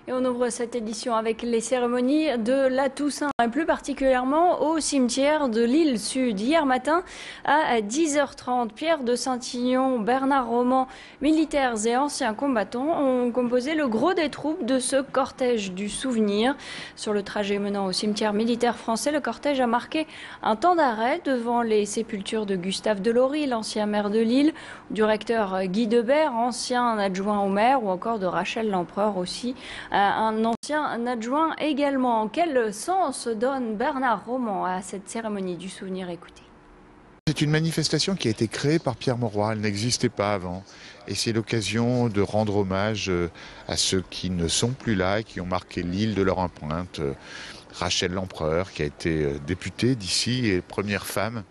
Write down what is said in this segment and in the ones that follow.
Et on ouvre cette édition avec les cérémonies de la Toussaint, et plus particulièrement au cimetière de l'Île Sud. Hier matin, à 10h30, Pierre de Saint-Ignon, Bernard Roman, militaires et anciens combattants ont composé le gros des troupes de ce cortège du souvenir. Sur le trajet menant au cimetière militaire français, le cortège a marqué un temps d'arrêt devant les sépultures de Gustave Delory, l'ancien maire de Lille, du recteur Guy Debert, ancien adjoint au maire, ou encore de Rachel Lempereur aussi, un ancien adjoint également. Quel sens donne Bernard Roman à cette cérémonie du souvenir? Écoutez. C'est une manifestation qui a été créée par Pierre Mauroy, elle n'existait pas avant. Et c'est l'occasion de rendre hommage à ceux qui ne sont plus là et qui ont marqué l'île de leur empreinte. Rachel Lempereur, qui a été députée d'ici et première femme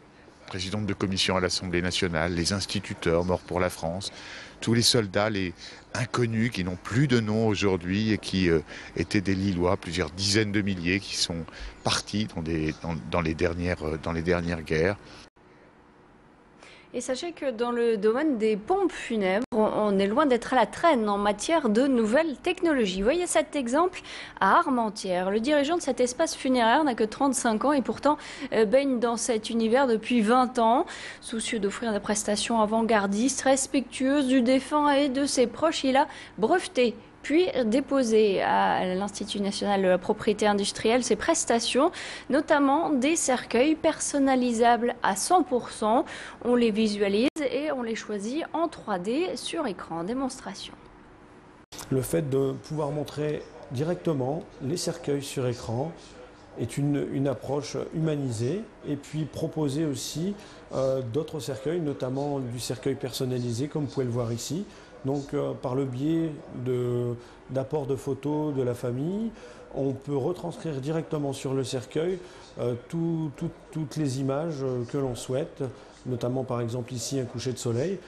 présidente de commission à l'Assemblée nationale, les instituteurs morts pour la France, tous les soldats, les inconnus qui n'ont plus de nom aujourd'hui et qui étaient des Lillois, plusieurs dizaines de milliers qui sont partis dans les dernières guerres. Et sachez que dans le domaine des pompes funèbres, on est loin d'être à la traîne en matière de nouvelles technologies. Voyez cet exemple à Armentières. Le dirigeant de cet espace funéraire n'a que 35 ans et pourtant baigne dans cet univers depuis 20 ans. Soucieux d'offrir des prestations avant-gardistes, respectueuses du défunt et de ses proches, il a breveté puis déposer à l'Institut national de la propriété industrielle ses prestations, notamment des cercueils personnalisables à 100%. On les visualise et on les choisit en 3D sur écran. Démonstration. Le fait de pouvoir montrer directement les cercueils sur écran est une approche humanisée, et puis proposer aussi d'autres cercueils, notamment du cercueil personnalisé comme vous pouvez le voir ici. Donc par le biais d'apport de photos de la famille, on peut retranscrire directement sur le cercueil toutes les images que l'on souhaite, notamment par exemple ici un coucher de soleil.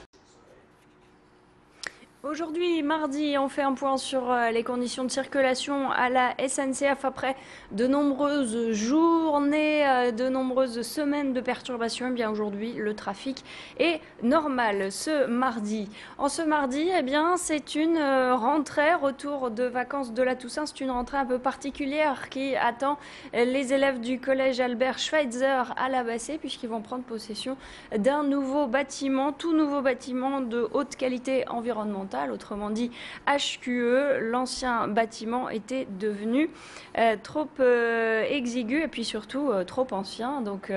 Aujourd'hui, mardi, on fait un point sur les conditions de circulation à la SNCF après de nombreuses journées, de nombreuses semaines de perturbations. Eh bien, aujourd'hui, le trafic est normal ce mardi. En ce mardi, eh bien, c'est une rentrée, retour de vacances de la Toussaint. C'est une rentrée un peu particulière qui attend les élèves du collège Albert Schweitzer à la Bassée, puisqu'ils vont prendre possession d'un nouveau bâtiment, tout nouveau bâtiment de haute qualité environnementale. Autrement dit HQE, l'ancien bâtiment était devenu trop exigu et puis surtout trop ancien. Donc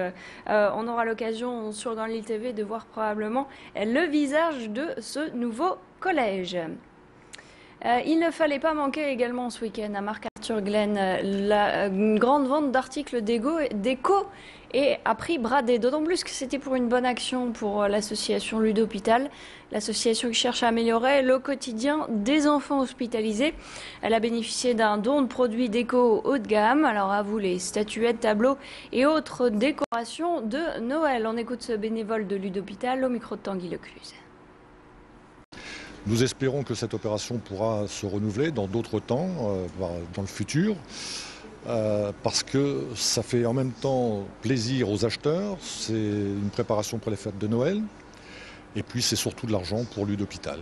on aura l'occasion sur Grand Lille TV de voir probablement le visage de ce nouveau collège. Il ne fallait pas manquer également ce week-end à Marc-Arthur-Glen la grande vente d'articles déco et à prix bradé. D'autant plus que c'était pour une bonne action pour l'association Ludhôpital, l'association qui cherche à améliorer le quotidien des enfants hospitalisés. Elle a bénéficié d'un don de produits déco haut de gamme. Alors à vous les statuettes, tableaux et autres décorations de Noël. On écoute ce bénévole de Ludhôpital au micro de Tanguy Lecluse. Nous espérons que cette opération pourra se renouveler dans d'autres temps, dans le futur, parce que ça fait en même temps plaisir aux acheteurs, c'est une préparation pour les fêtes de Noël, et puis c'est surtout de l'argent pour Ludhôpital.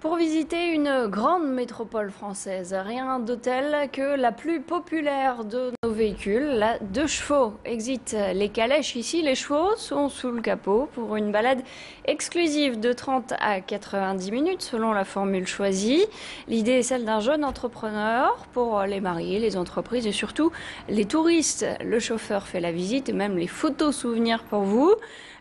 Pour visiter une grande métropole française, rien de tel que la plus populaire de nos véhicules, la 2 chevaux. Exit les calèches ici, les chevaux sont sous le capot pour une balade exclusive de 30 à 90 minutes selon la formule choisie. L'idée est celle d'un jeune entrepreneur pour les mariés, les entreprises et surtout les touristes. Le chauffeur fait la visite et même les photos souvenirs pour vous.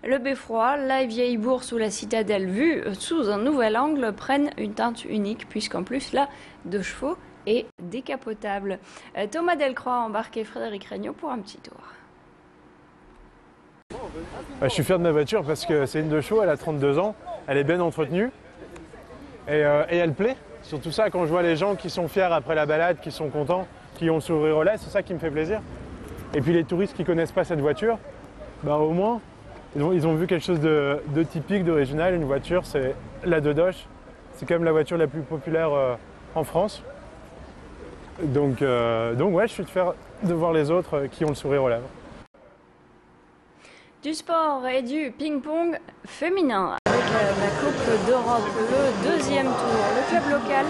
Le beffroi, la vieille bourse ou la citadelle vue sous un nouvel angle prennent une teinte unique puisqu'en plus la 2 chevaux est décapotable. Thomas Delcroix a embarqué Frédéric Regnault pour un petit tour. Je suis fier de ma voiture parce que c'est une 2 chevaux, elle a 32 ans, elle est bien entretenue et elle plaît. Surtout ça, quand je vois les gens qui sont fiers après la balade, qui sont contents, qui ont le sourire aux lèvres, c'est ça qui me fait plaisir. Et puis les touristes qui ne connaissent pas cette voiture, au moins ils ont vu quelque chose de typique, d'original. Une voiture, c'est la Dodoche. C'est quand même la voiture la plus populaire en France. Donc ouais, je suis fier de voir les autres qui ont le sourire aux lèvres. Du sport et du ping-pong féminin avec la Coupe d'Europe, le deuxième tour. Le club local,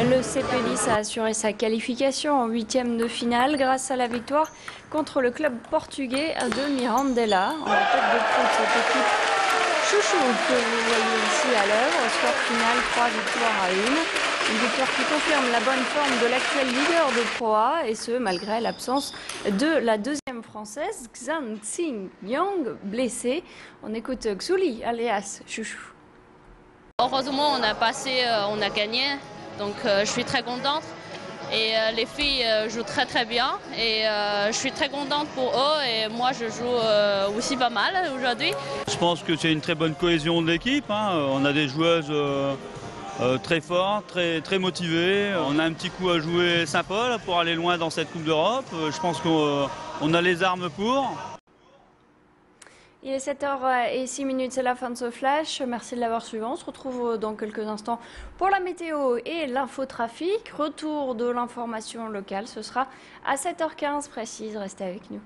le CP a assuré sa qualification en huitième de finale grâce à la victoire contre le club portugais de Mirandela. En tête de poule, cette équipe chouchou que vous voyez ici à l'œuvre. Score final 3 victoires à 1. Une victoire qui confirme la bonne forme de l'actuel leader de Pro A, et ce malgré l'absence de la deuxième française, Xan Xing Yang, blessée. On écoute Xuli, alias Chouchou. Heureusement, on a gagné, donc je suis très contente. Et les filles jouent très très bien et je suis très contente pour eux et moi je joue aussi pas mal aujourd'hui. Je pense que c'est une très bonne cohésion de l'équipe. On a des joueuses très fortes, très motivées. On a un petit coup à jouer sympa là, pour aller loin dans cette Coupe d'Europe. Je pense qu'on a les armes pour. Il est 7h06, c'est la fin de ce flash. Merci de l'avoir suivi. On se retrouve dans quelques instants pour la météo et l'infotrafic. Retour de l'information locale, ce sera à 7h15 précise. Restez avec nous.